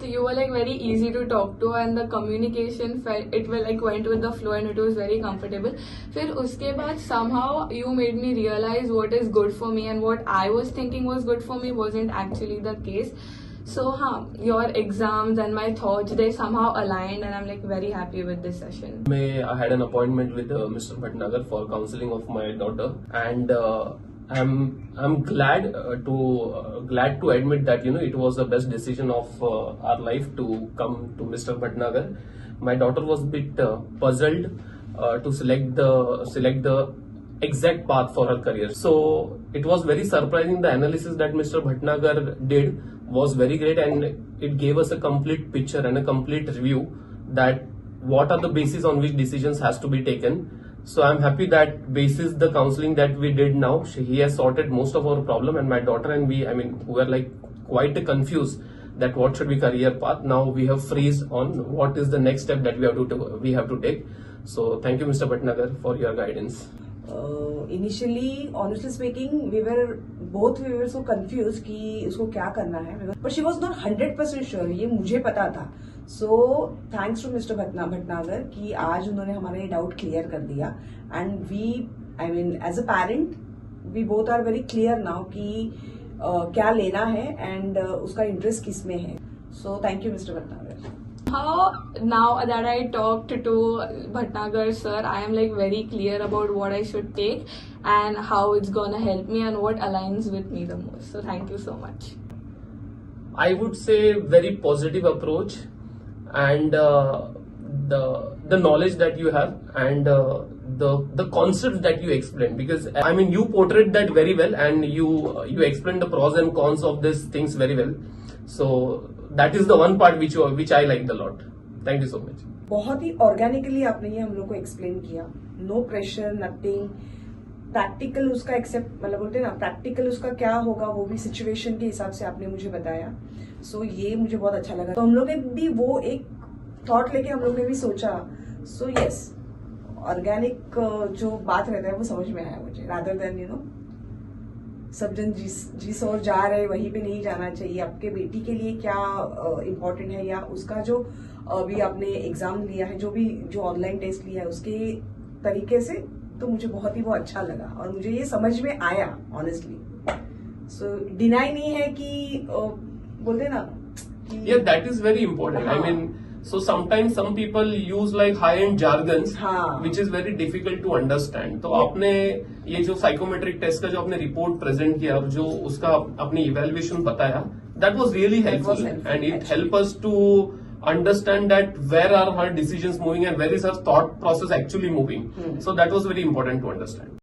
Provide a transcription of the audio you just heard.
but you were like very easy to talk to and the communication felt it will like went with the flow and it was very comfortable. फिर उसके बाद somehow you made me realize what is good for me and what I was thinking was good for me wasn't actually the case. So your exams and my thoughts, they somehow aligned and I'm like very happy with this session. I had an appointment with Mr. Bhatnagar for counseling of my daughter, and I'm glad to admit that it was the best decision of our life to come to Mr. Bhatnagar. My daughter was a bit puzzled to select the exact path for her career. So it was very surprising. The analysis that Mr. Bhatnagar did was very great, and it gave us a complete picture and a complete review that what are the bases on which decisions has to be taken. So I'm happy that basis the counseling that we did now, he has sorted most of our problem, and my daughter and we were like quite confused that what should be career path. Now we have freeze on what is the next step that we have to take. So thank you, Mr. Bhatnagar, for your guidance. Initially, honestly speaking, we were so confused कि उसको क्या करना है, but she was not 100% sure. ये मुझे पता था. So thanks to Mr. Bhatnagar कि आज उन्होंने हमारे डाउट क्लियर कर दिया. And we, as a parent, we both are very clear now कि क्या लेना है and उसका इंटरेस्ट किस में है. So thank you, Mr. Bhatnagar. Now that I talked to Bhatnagar sir, I am like very clear about what I should take and how it's gonna help me and what aligns with me the most. So thank you so much. I would say very positive approach, and the knowledge that you have and the concepts that you explained, because you portrayed that very well, and you explained the pros and cons of these things very well. So that is the one part which I liked a lot. Thank you so much. बहुत ही organically आपने ये हम लोग को explain किया. No pressure, nothing. Practical उसका except बोलते हैं ना, प्रैक्टिकल उसका क्या होगा वो भी सिचुएशन के हिसाब से आपने मुझे बताया. सो ये मुझे बहुत अच्छा लगा. तो हम लोग ने भी वो एक थॉट लेके हम लोग ने भी सोचा. सो यस, ऑर्गेनिक जो बात रहता है वो समझ में आया मुझे, रादर देन सब जन जिस और जा रहे वहीं पे नहीं जाना चाहिए. आपके बेटी के लिए क्या इम्पोर्टेंट है, या उसका जो अभी आपने एग्जाम लिया है, जो ऑनलाइन टेस्ट लिया है उसके तरीके से, तो मुझे बहुत ही वो अच्छा लगा और मुझे ये समझ में आया ऑनेस्टली. सो डिनाई नहीं है कि बोलते ना कि that is very important. So sometimes some people use like high-end jargons, which is very difficult to understand. तो आपने ये जो साइकोमेट्रिक टेस्ट का जो आपने रिपोर्ट प्रेजेंट किया और जो उसका अपनी इवेल्युएशन बताया, that was really helpful, and it helped us to understand that where are her decisions moving and where is her thought process actually moving. So that was very important to understand.